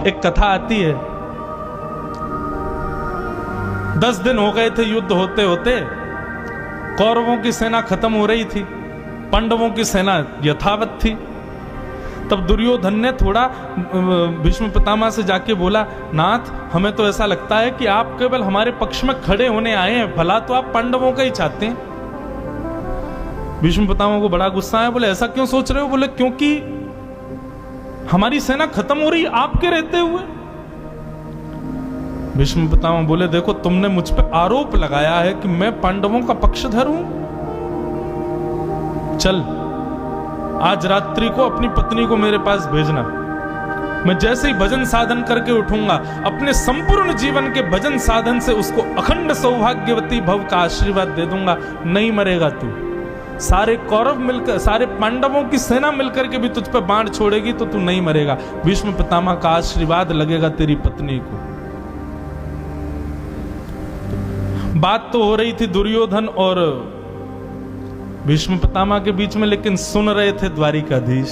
एक कथा आती है, 10 दिन हो गए थे युद्ध होते होते, कौरवों की सेना खत्म हो रही थी, पांडवों की सेना यथावत थी। तब दुर्योधन ने थोड़ा भीष्म पितामह से जाके बोला, नाथ हमें तो ऐसा लगता है कि आप केवल हमारे पक्ष में खड़े होने आए हैं, भला तो आप पांडवों का ही चाहते हैं। भीष्म पितामह को बड़ा गुस्सा आया, बोले ऐसा क्यों सोच रहे हो? बोले क्योंकि हमारी सेना खत्म हो रही आपके रहते हुए। भीष्म पितामह बोले, देखो तुमने मुझ पे आरोप लगाया है कि मैं पांडवों का पक्षधर हूं। चल आज रात्रि को अपनी पत्नी को मेरे पास भेजना, मैं जैसे ही भजन साधन करके उठूंगा, अपने संपूर्ण जीवन के भजन साधन से उसको अखंड सौभाग्यवती भव का आशीर्वाद दे दूंगा, नहीं मरेगा तू। सारे कौरव मिलकर, सारे पांडवों की सेना मिलकर के भी तुझ पे बाण छोड़ेगी तो तू नहीं मरेगा, भीष्म पितामह का आशीर्वाद लगेगा तेरी पत्नी को। बात तो हो रही थी दुर्योधन और भीष्म पितामह के बीच में, लेकिन सुन रहे थे द्वारिकाधीश।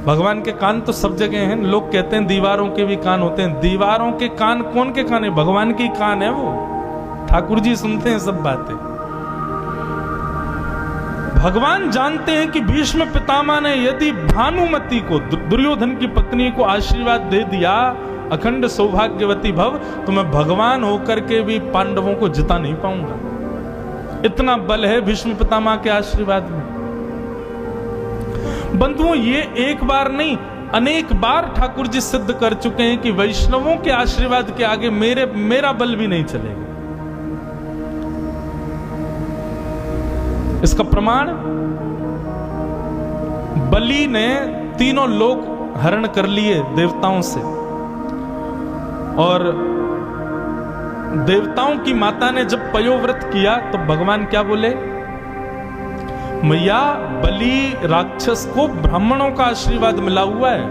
भगवान के कान तो सब जगह हैं, लोग कहते हैं दीवारों के भी कान होते हैं, दीवारों के कान कौन के कान है? भगवान के कान है वो, ठाकुर जी सुनते हैं सब बातें। भगवान जानते हैं कि भीष्म पितामह ने यदि भानुमति को, दुर्योधन की पत्नी को आशीर्वाद दे दिया अखंड सौभाग्यवती भव, तो मैं भगवान होकर के भी पांडवों को जिता नहीं पाऊंगा। इतना बल है भीष्म पितामह के आशीर्वाद में। बंधुओं, ये एक बार नहीं अनेक बार ठाकुर जी सिद्ध कर चुके हैं कि वैष्णवों के आशीर्वाद के आगे मेरा बल भी नहीं चलेगा। इसका प्रमाण बलि ने तीनों लोक हरण कर लिए देवताओं से, और देवताओं की माता ने जब पयोव्रत किया तो भगवान क्या बोले? मैया, बलि राक्षस को ब्राह्मणों का आशीर्वाद मिला हुआ है,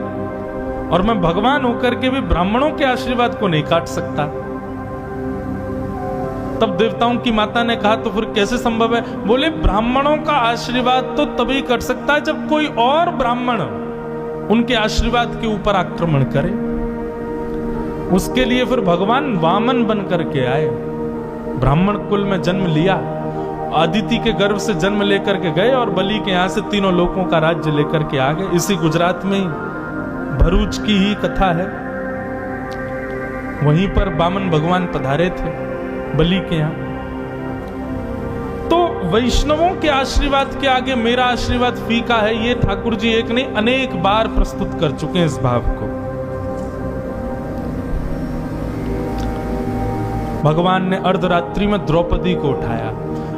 और मैं भगवान होकर के भी ब्राह्मणों के आशीर्वाद को नहीं काट सकता। तब देवताओं की माता ने कहा, तो फिर कैसे संभव है? बोले ब्राह्मणों का आशीर्वाद तो तभी कट सकता है जब कोई और ब्राह्मण उनके आशीर्वाद के ऊपर आक्रमण करे। उसके लिए फिर भगवान वामन बन करके आए, ब्राह्मण कुल में जन्म लिया, आदिति के गर्भ से जन्म लेकर के गए और बलि के यहां से तीनों लोकों का राज्य लेकर के आ गए। इसी गुजरात में भरूच की ही कथा है, वहीं पर वामन भगवान पधारे थे बलि के यहां। तो वैष्णवों के आशीर्वाद के आगे मेरा आशीर्वाद फीका है, ये ठाकुर जी एक नहीं अनेक बार प्रस्तुत कर चुके हैं इस भाव को। भगवान ने अर्धरात्रि में द्रौपदी को उठाया,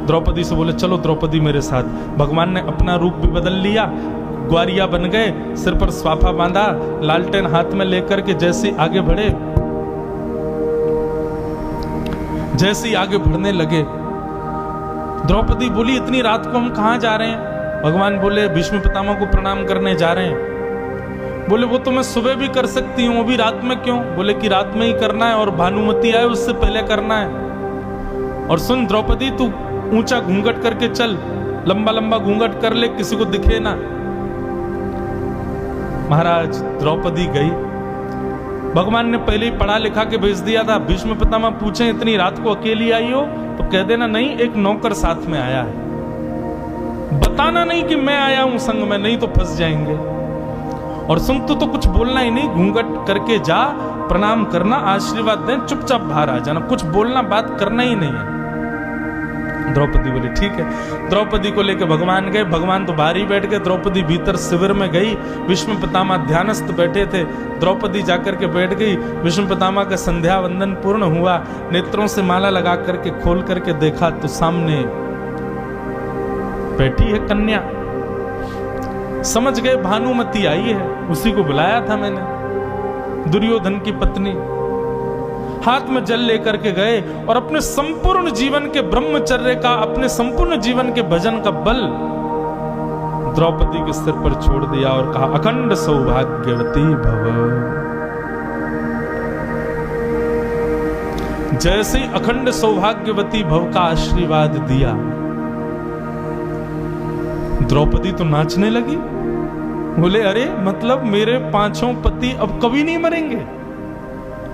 द्रौपदी से बोले चलो द्रौपदी मेरे साथ। भगवान ने अपना रूप भी बदल लिया, ग्वारिया बन गए, सिर पर स्वाफा बांधा, लालटेन हाथ में लेकर के जैसे आगे बढ़े, जैसे आगे बढ़ने लगे, द्रौपदी बोली इतनी रात को हम कहां जा रहे हैं? भगवान बोले भीष्म पितामह को प्रणाम करने जा रहे हैं। बोले वो तो मैं सुबह भी कर सकती हूं, अभी रात में क्यों? बोले कि रात में ही करना है और भानुमति आए उससे पहले करना है। और सुन द्रौपदी, तू ऊंचा घूंघट करके चल, लंबा लंबा घूंघट कर ले, किसी को दिखे ना। महाराज द्रौपदी गई, भगवान ने पहले ही पढ़ा लिखा के भेज दिया था। भीष्म पितामह पूछे इतनी रात को अकेली आई हो तो कह देना नहीं एक नौकर साथ में आया है, बताना नहीं कि मैं आया हूं संग में, नहीं तो फंस जाएंगे। और सुन तो कुछ बोलना ही नहीं, घूंघट करके जा, प्रणाम करना, आशीर्वाद दें, चुपचाप बाहर आ जाना, कुछ बोलना, बात करना ही नहीं है। द्रौपदी बोली ठीक है। द्रौपदी को लेकर भगवान गए, भगवान तो बाहर ही बैठ गए, द्रौपदी भीतर शिविर में गई। भीष्म पितामह ध्यानस्थ बैठे थे, द्रौपदी जाकर के बैठ गई। भीष्म पितामह का संध्या वंदन पूर्ण हुआ, नेत्रों से माला लगा करके खोल करके देखा तो सामने बैठी है कन्या। समझ गए भानुमति आई है, उसी को बुलाया था मैंने, दुर्योधन की पत्नी। हाथ में जल लेकर के गए और अपने संपूर्ण जीवन के ब्रह्मचर्य का, अपने संपूर्ण जीवन के भजन का बल द्रौपदी के सिर पर छोड़ दिया और कहा अखंड सौभाग्यवती भव। जैसे ही अखंड सौभाग्यवती भव का आशीर्वाद दिया, द्रौपदी तो नाचने लगी। बोले अरे मतलब मेरे 5 पति अब कभी नहीं मरेंगे?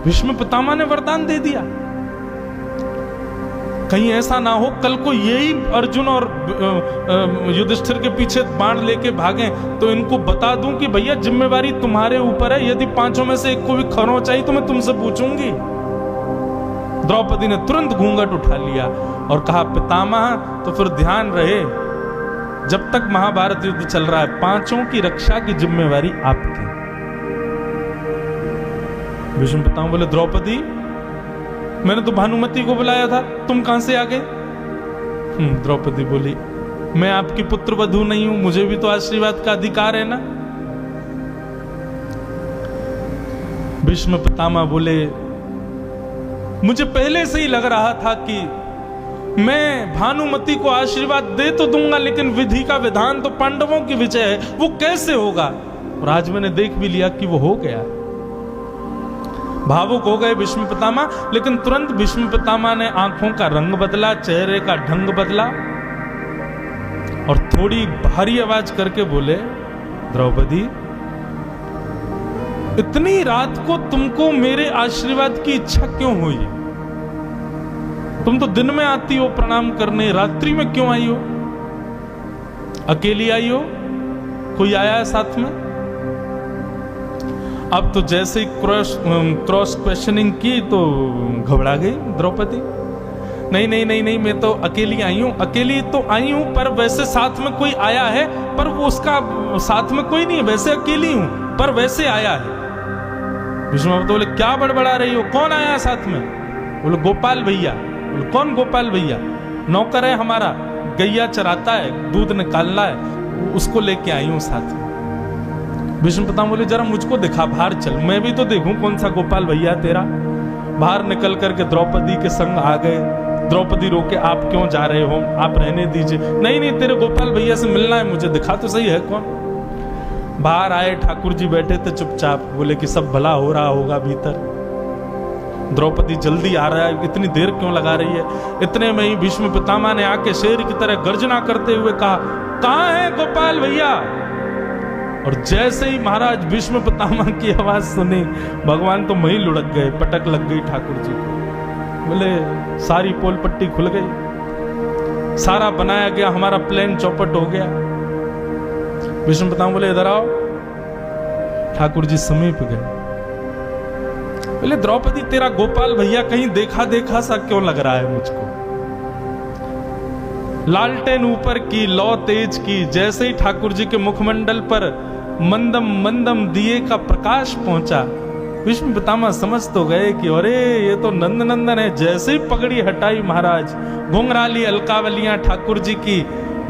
भीष्म पितामह ने वरदान दे दिया। कहीं ऐसा ना हो कल को यही अर्जुन और युधिष्ठिर के पीछे बाण लेके भागे तो इनको बता दूं कि भैया जिम्मेवारी तुम्हारे ऊपर है, यदि 5 में से एक को भी खरोंच आई तो मैं तुमसे पूछूंगी। द्रौपदी ने तुरंत घूंघट उठा लिया और कहा पितामह तो फिर ध्यान रहे जब तक महाभारत युद्ध चल रहा है 5 की रक्षा की जिम्मेवारी आपकी। भीष्म पितामह बोले द्रौपदी मैंने तो भानुमति को बुलाया था, तुम कहां से आ गए? द्रौपदी बोली मैं आपकी पुत्र वधू नहीं हूं, मुझे भी तो आशीर्वाद का अधिकार है ना। भीष्म पितामह बोले मुझे पहले से ही लग रहा था कि मैं भानुमति को आशीर्वाद दे तो दूंगा लेकिन विधि का विधान तो पांडवों की विजय है, वो कैसे होगा? और आज मैंने देख भी लिया कि वो हो गया। भावुक हो गए भीष्म पितामह, लेकिन तुरंत भीष्म पितामह ने आंखों का रंग बदला, चेहरे का ढंग बदला और थोड़ी भारी आवाज करके बोले द्रौपदी इतनी रात को तुमको मेरे आशीर्वाद की इच्छा क्यों हुई? तुम तो दिन में आती हो प्रणाम करने, रात्रि में क्यों आई हो? अकेली आई हो? कोई आया है साथ में? अब तो जैसे ही क्रॉस क्वेश्चनिंग की तो घबरा गई द्रौपदी। नहीं नहीं नहीं नहीं मैं तो अकेली आई हूं, अकेली तो आई हूं पर वैसे साथ में कोई आया है, पर वो उसका साथ में कोई नहीं है, वैसे अकेली हूं पर वैसे आया है। भीष्म तो बोले क्या बड़बड़ा रही हो, कौन आया साथ में? बोले गोपाल भैया। बोले कौन गोपाल भैया? नौकर है हमारा, गैया चराता है, दूध निकालना है, उसको लेके आई हूं साथ में। भीष्म पितामह बोले जरा मुझको दिखा, बाहर चल, मैं भी तो देखूं कौन सा गोपाल भैया तेरा। बाहर निकल करके द्रौपदी के संग आ गए। द्रौपदी रोके आप क्यों जा रहे हो, आप रहने दीजिए। नहीं नहीं तेरे गोपाल भैया से मिलना है मुझे, दिखा तो सही है कौन। बाहर आए, ठाकुर जी बैठे थे चुपचाप, बोले कि सब भला हो रहा होगा भीतर। द्रौपदी जल्दी आ रहा है, इतनी देर क्यों लगा रही है? इतने में ही भीष्म पितामह ने आके शेर की तरह गर्जना करते हुए कहा कहां है गोपाल भैया? और जैसे ही महाराज भीष्म पितामह की आवाज सुनी भगवान तो वहीं लुढ़क गए, पटक लग गई ठाकुर जी को। बोले सारी पोल पट्टी खुल गई, सारा बनाया गया हमारा प्लान चौपट हो गया। भीष्म पितामह बोले इधर आओ। ठाकुर जी समीप गए। बोले द्रौपदी तेरा गोपाल भैया कहीं देखा देखा सा क्यों लग रहा है मुझको? लालटेन ऊपर की, लौ तेज की, जैसे ही ठाकुर जी के मुखमंडल पर मंदम मंदम दिए का प्रकाश पहुंचा, भीष्म पितामह समझ तो गए कि अरे ये तो नंद नंदन है। जैसे ही पगड़ी हटाई महाराज, घुंघराली अलकावलियां ठाकुर जी की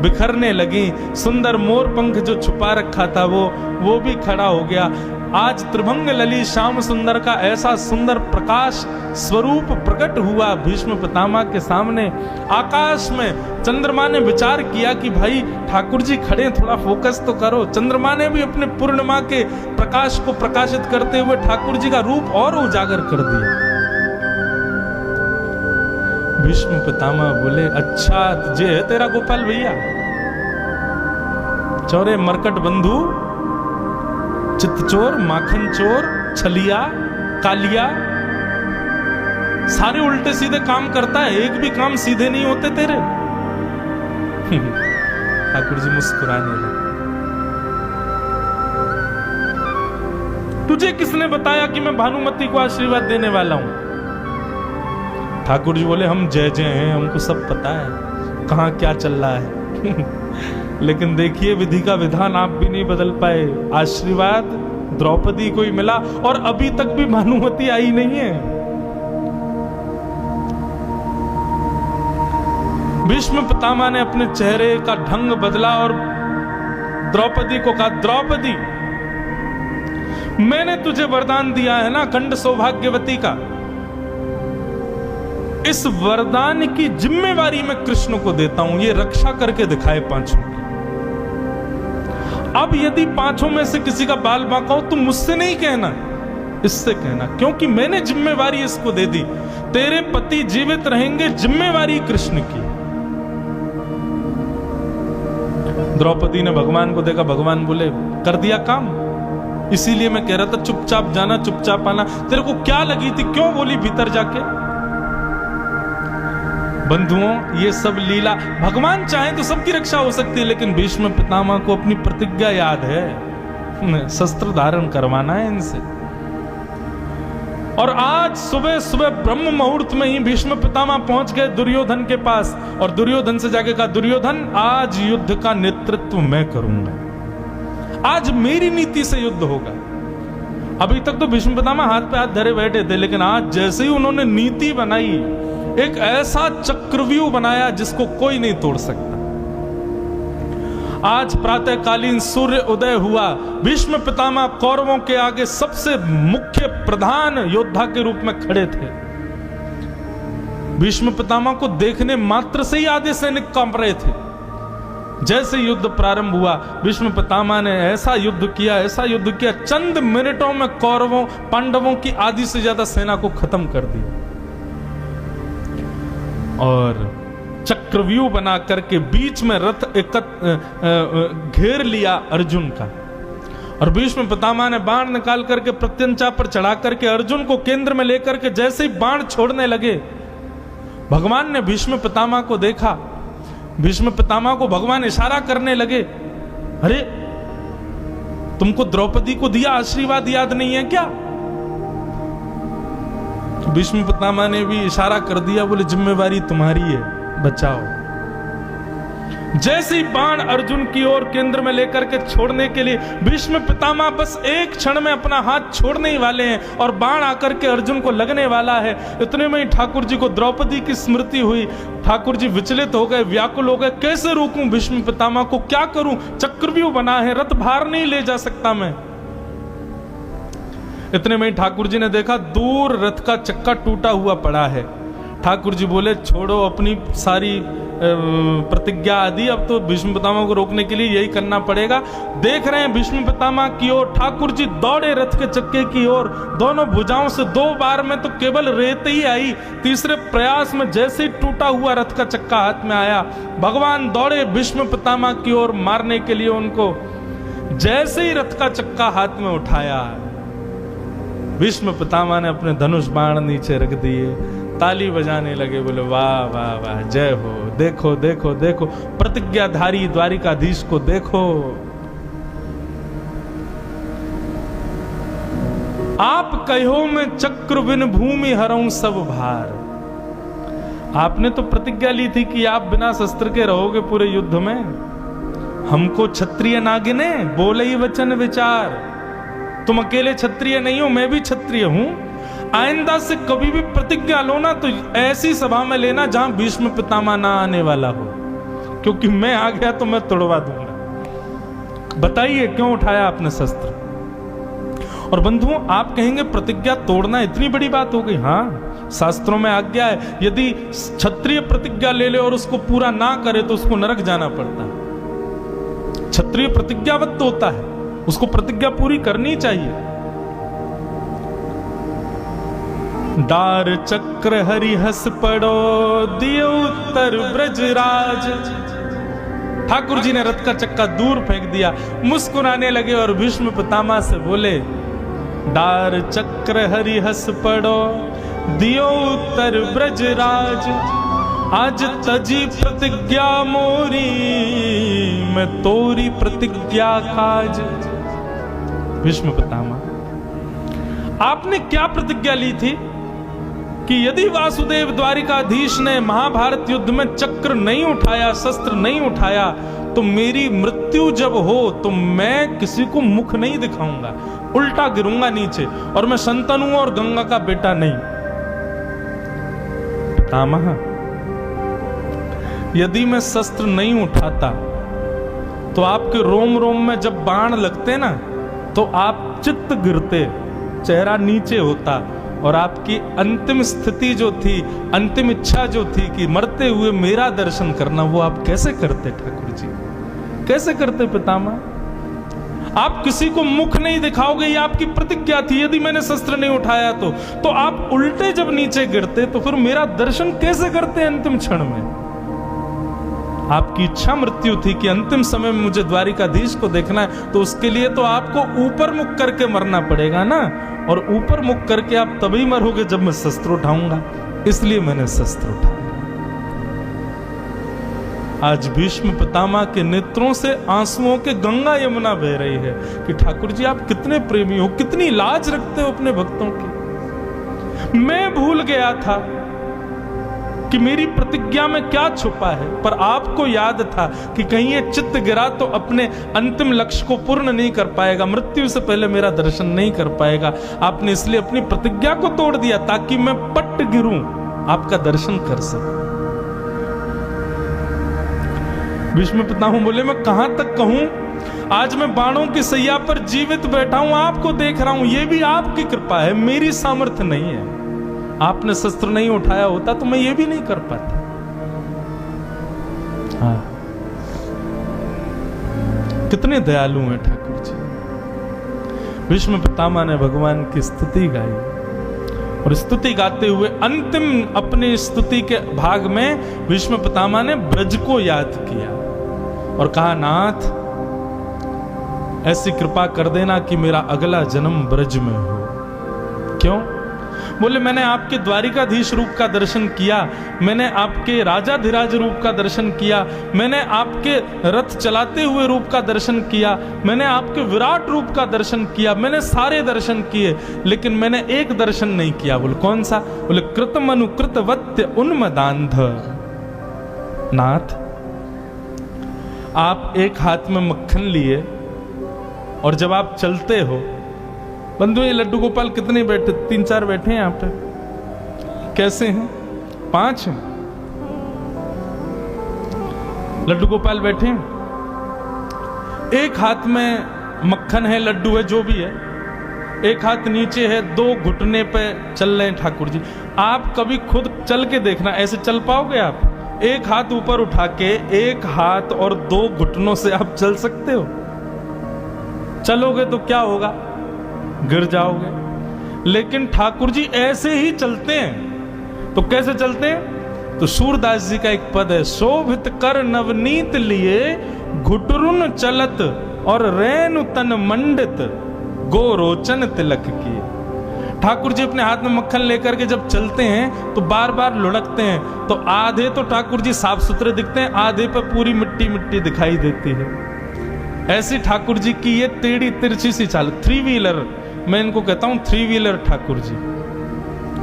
बिखरने लगी। सुंदर मोर पंख जो छुपा रखा था वो भी खड़ा हो गया। आज त्रिभंग लली श्याम सुंदर का ऐसा सुंदर प्रकाश स्वरूप प्रकट हुआ भीष्म पितामह के सामने। आकाश में चंद्रमा ने विचार किया कि भाई ठाकुर जी खड़े, थोड़ा फोकस तो करो। चंद्रमा ने भी अपने पूर्णिमा के प्रकाश को प्रकाशित करते हुए ठाकुर जी का रूप और उजागर कर दिया। भीष्म पितामह बोले अच्छा तुझे है तेरा गोपाल भैया? चौरे मरकट बंधु, चित्तचोर, माखन चोर, छलिया, कालिया, सारे उल्टे सीधे काम करता है, एक भी काम सीधे नहीं होते तेरे। ठाकुर जी मुस्कुराने लगे। तुझे किसने बताया कि मैं भानुमति को आशीर्वाद देने वाला हूं? ठाकुर जी बोले हम जय जय हैं, हमको सब पता है कहां क्या चल रहा है। लेकिन देखिए विधि का विधान आप भी नहीं बदल पाए। आशीर्वाद द्रौपदी को ही मिला और अभी तक भी भानुमति आई नहीं है। भीष्म पितामह ने अपने चेहरे का ढंग बदला और द्रौपदी को कहा द्रौपदी मैंने तुझे वरदान दिया है ना खंड सौभाग्यवती का, इस वरदान की जिम्मेवारी मैं कृष्ण को देता हूं, ये रक्षा करके दिखाए 5 की। अब यदि 5 में से किसी का बाल बांका हो तो मुझसे नहीं कहना, इससे कहना, क्योंकि मैंने जिम्मेवारी इसको दे दी। तेरे पति जीवित रहेंगे, जिम्मेवारी कृष्ण की। द्रौपदी ने भगवान को देखा, भगवान बोले कर दिया काम, इसीलिए मैं कह रहा था चुपचाप जाना चुपचाप आना। तेरे को क्या लगी थी, क्यों बोली भीतर जाके? बंधुओं, ये सब लीला, भगवान चाहे तो सबकी रक्षा हो सकती है, लेकिन भीष्म पितामह को अपनी प्रतिज्ञा याद है, शस्त्र धारण करवाना है इनसे। और आज सुबह सुबह ब्रह्म मुहूर्त में ही भीष्म पितामह पहुंच गए दुर्योधन के पास, और दुर्योधन से जाके कहा, दुर्योधन आज युद्ध का नेतृत्व मैं करूंगा, आज मेरी नीति से युद्ध होगा। अभी तक तो भीष्म पितामह हाथ पे हाथ धरे बैठे थे, लेकिन आज जैसे ही उन्होंने नीति बनाई, एक ऐसा चक्रव्यूह बनाया जिसको कोई नहीं तोड़ सकता। आज प्रातःकालीन सूर्य उदय हुआ, भीष्म पितामह कौरवों के आगे सबसे मुख्य प्रधान योद्धा के रूप में खड़े थे। भीष्म पितामह को देखने मात्र से ही आधे सैनिक कांप रहे थे। जैसे युद्ध प्रारंभ हुआ, भीष्म पितामह ने ऐसा युद्ध किया, चंद मिनटों में कौरवों पांडवों की आधी से ज्यादा सेना को खत्म कर दिया और चक्रव्यूह बना करके बीच में रथ घेर लिया अर्जुन का। और भीष्म पितामह ने बाण निकाल करके प्रत्यंचा पर चढ़ा करके अर्जुन को केंद्र में लेकर के जैसे ही बाण छोड़ने लगे, भगवान ने भीष्म पितामह को देखा। भीष्म पितामह को भगवान इशारा करने लगे, अरे तुमको द्रौपदी को दिया आशीर्वाद याद नहीं है क्या? तो भीष्म पितामह ने भी इशारा कर दिया, बोले जिम्मेवारी तुम्हारी है, बचाओ। जैसे ही बाण अर्जुन की ओर केंद्र में लेकर के छोड़ने के लिए भीष्म पितामह बस एक क्षण में अपना हाथ छोड़ने ही वाले हैं और बाण आकर के अर्जुन को लगने वाला है, इतने में ही ठाकुर जी को द्रौपदी की स्मृति हुई। ठाकुर जी विचलित हो गए, व्याकुल हो गए, कैसे रोकूं भीष्म पितामह को, क्या करूं? चक्रव्यूह बना है, रथ भार नहीं ले जा सकता मैं। इतने में ही ठाकुर जी ने देखा दूर रथ का चक्का टूटा हुआ पड़ा है। ठाकुर जी बोले छोड़ो अपनी सारी प्रतिज्ञा आदि, अब तो भीष्म पितामह को रोकने के लिए यही करना पड़ेगा। देख रहे हैं भीष्म पितामह की ओर, ठाकुर जी दौड़े रथ के चक्के की ओर, दोनों भुजाओं से 2 बार में तो केवल रेत ही आई, तीसरे प्रयास में जैसे ही टूटा हुआ रथ का चक्का हाथ में आया, भगवान दौड़े भीष्म पितामह की ओर मारने के लिए उनको। जैसे ही रथ का चक्का हाथ में उठाया, भीष्म पितामह ने अपने धनुष बाण नीचे रख दिए, ताली बजाने लगे, बोले वाह वाह वाह, जय हो, देखो देखो देखो प्रतिज्ञाधारी द्वारिकाधीश को देखो। आप कहो मैं चक्र बिन भूमि हरऊं सब भार। आपने तो प्रतिज्ञा ली थी कि आप बिना शस्त्र के रहोगे पूरे युद्ध में। हमको क्षत्रिय ना गिने, बोले ही वचन विचार। तुम अकेले क्षत्रिय नहीं हो, मैं भी क्षत्रिय हूं। आइंदा से कभी भी प्रतिज्ञा लो ना तो ऐसी सभा में लेना जहां भीष्म पितामह ना आने वाला हो, क्योंकि मैं आ गया तो मैं तोड़वा दूंगा। बताइए क्यों उठाया आपने शस्त्र? और बंधुओं, आप कहेंगे प्रतिज्ञा तोड़ना इतनी बड़ी बात हो गई? हाँ, शास्त्रों में आज्ञा है, यदि क्षत्रिय प्रतिज्ञा ले ले और उसको पूरा ना करे तो उसको नरक जाना पड़ता है। क्षत्रिय प्रतिज्ञाबद्ध होता है, उसको प्रतिज्ञा पूरी करनी चाहिए। डार चक्र हरि हस पड़ो दियो उत्तर ब्रजराज। ठाकुर जी ने रथ का चक्का दूर फेंक दिया, मुस्कुराने लगे और भीष्म पितामह से बोले, डार चक्र हरि हस पड़ो दियो उत्तर ब्रजराज। आज तजी प्रतिज्ञा मोरी, मैं तोरी प्रतिज्ञा काज। भीष्म पितामह, आपने क्या प्रतिज्ञा ली थी कि यदि वासुदेव द्वारिकाधीश ने महाभारत युद्ध में चक्र नहीं उठाया, शस्त्र नहीं उठाया, तो मेरी मृत्यु जब हो तो मैं किसी को मुख नहीं दिखाऊंगा, उल्टा गिरूंगा नीचे, और मैं शंतनु और गंगा का बेटा नहीं। पितामह, यदि मैं शस्त्र नहीं उठाता तो आपके रोम रोम में जब बाण लगते ना तो आप चित्त गिरते, चेहरा नीचे होता, और आपकी अंतिम स्थिति जो थी, अंतिम इच्छा जो थी कि मरते हुए मेरा दर्शन करना, वो आप कैसे करते ठाकुर जी? कैसे करते पितामह? आप किसी को मुख नहीं दिखाओगे, ये आपकी प्रतिज्ञा थी। यदि मैंने शस्त्र नहीं उठाया तो आप उल्टे जब नीचे गिरते तो फिर मेरा दर्शन कैसे करते अंतिम क्षण में? आपकी इच्छा मृत्यु थी कि अंतिम समय में मुझे द्वारिकाधीश को देखना है, तो उसके लिए तो आपको ऊपर मुख करके मरना पड़ेगा ना, और ऊपर मुख करके आप तभी मरोगे जब मैं शस्त्र उठाऊंगा, इसलिए मैंने शस्त्र उठाया। आज भीष्म पितामह के नेत्रों से आंसुओं के गंगा यमुना बह रही है कि ठाकुर जी आप कितने प्रेमी हो, कितनी लाज रखते हो अपने भक्तों की। मैं भूल गया था कि मेरी प्रतिज्ञा में क्या छुपा है, पर आपको याद था कि कहीं ये चित्त गिरा तो अपने अंतिम लक्ष्य को पूर्ण नहीं कर पाएगा, मृत्यु से पहले मेरा दर्शन नहीं कर पाएगा। आपने इसलिए अपनी प्रतिज्ञा को तोड़ दिया ताकि मैं पट गिरूं, आपका दर्शन कर सकूं। भीष्म पितामह बोले मैं कहां तक कहूं, आज मैं बाणों की सैया पर जीवित बैठा हूं, आपको देख रहा हूं, यह भी आपकी कृपा है, मेरी सामर्थ्य नहीं है। आपने शस्त्र नहीं उठाया होता तो मैं ये भी नहीं कर पाता। हाँ, कितने दयालु हैं ठाकुर जी। भीष्म पितामह ने भगवान की स्तुति गाई, और स्तुति गाते हुए अंतिम अपने स्तुति के भाग में भीष्म पितामह ने ब्रज को याद किया और कहा, नाथ ऐसी कृपा कर देना कि मेरा अगला जन्म ब्रज में हो। क्यों? बोले मैंने आपके द्वारिकाधीश रूप का दर्शन किया, मैंने आपके राजाधिराज रूप का दर्शन किया, मैंने आपके रथ चलाते हुए रूप का दर्शन किया, मैंने आपके विराट रूप का दर्शन किया, मैंने सारे दर्शन किए, लेकिन मैंने एक दर्शन नहीं किया। बोले कौन सा? बोले कृतम अनुकृतवत्य उन्मदान्ध। नाथ आप एक हाथ में मक्खन लिए और जब आप चलते हो, बंधु ये लड्डू गोपाल कितने बैठे? 3-4 बैठे हैं यहाँ पे। कैसे हैं? 5 हैं। लड्डू गोपाल बैठे हैं, एक हाथ में मक्खन है, लड्डू है, जो भी है, एक हाथ नीचे है, 2 घुटने पे चल रहे हैं ठाकुर जी। आप कभी खुद चल के देखना, ऐसे चल पाओगे आप? एक हाथ ऊपर उठा के एक हाथ और 2 घुटनों से आप चल सकते हो? चलोगे तो क्या होगा? गिर जाओगे। लेकिन ठाकुर जी ऐसे ही चलते हैं। तो कैसे चलते हैं? तो सूरदास जी का एक पद है, शोभित कर नवनीत लिए घुटरुन चलत और रेणु तन मंडित गोरोचन तिलक किए। ठाकुर जी अपने हाथ में मक्खन लेकर के जब चलते हैं तो बार बार लुढ़कते हैं, तो आधे तो ठाकुर जी साफ सुथरे दिखते हैं, आधे पर पूरी मिट्टी मिट्टी दिखाई देती है। ऐसी ठाकुर जी की ये टेढ़ी तिरछी सी चाल, 3 व्हीलर, मैं इनको कहता हूं 3 व्हीलर ठाकुर जी।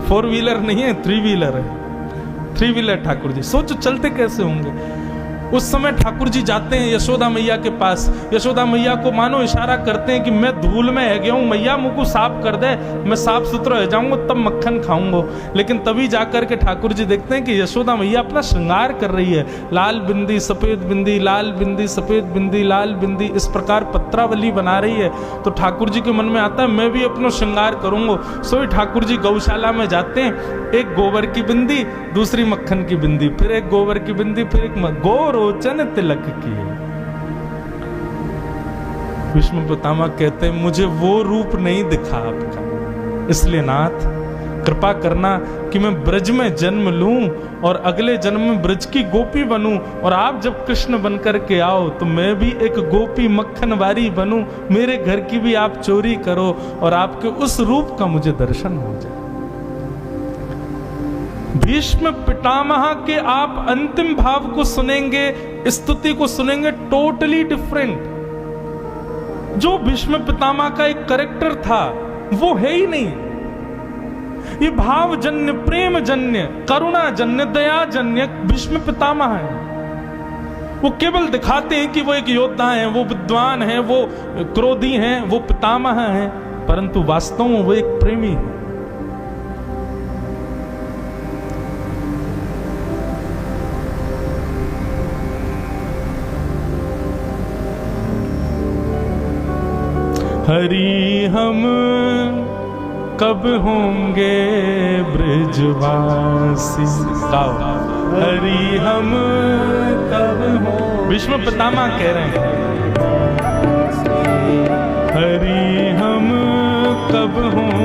4 व्हीलर नहीं है, 3 व्हीलर है। 3 व्हीलर ठाकुर जी। सोचो चलते कैसे होंगे। उस समय ठाकुर जी जाते हैं यशोदा मैया के पास, यशोदा मैया को मानो इशारा करते हैं कि मैं धूल में है गया हूं, मैया मुझको साफ कर दे, मैं साफ सुथरा हो जाऊंगा तब मक्खन खाऊंगा। लेकिन तभी जाकर के ठाकुर जी देखते हैं कि यशोदा मैया अपना श्रृंगार कर रही है, लाल बिंदी सफेद बिंदी, लाल बिंदी सफेद बिंदी, लाल बिंदी, इस प्रकार पत्रावली बना रही है। तो ठाकुर जी के मन में आता है मैं भी अपना श्रृंगार करूंगा। सो ठाकुर जी गौशाला में जाते हैं, एक गोबर की बिंदी, दूसरी मक्खन की बिंदी, फिर एक गोबर की बिंदी, फिर एक गोरोचन तिलक किए। भीष्म पितामह कहते हैं मुझे वो रूप नहीं दिखा आपका, इसलिए नाथ कृपा करना कि मैं ब्रज में जन्म लूं और अगले जन्म में ब्रज की गोपी बनूं, और आप जब कृष्ण बनकर के आओ तो मैं भी एक गोपी मक्खनवारी बनूं, मेरे घर की भी आप चोरी करो और आपके उस रूप का मुझे दर्शन हो जाए। भीष्म पितामह के आप अंतिम भाव को सुनेंगे, स्तुति को सुनेंगे, टोटली डिफरेंट। जो भीष्म पितामह का एक कैरेक्टर था वो है ही नहीं। ये भावजन्य, प्रेमजन्य, करुणाजन्य, दयाजन्य भीष्म पितामह है। वो केवल दिखाते हैं कि वो एक योद्धा हैं, वो विद्वान हैं, वो क्रोधी हैं, वो पितामह हैं, परंतु वास्तव में वो एक प्रेमी है। हरि हम कब होंगे ब्रजवासी, हरि हम कब होंगे। भीष्म पितामह कह रहे हैं हरि हम कब होंगे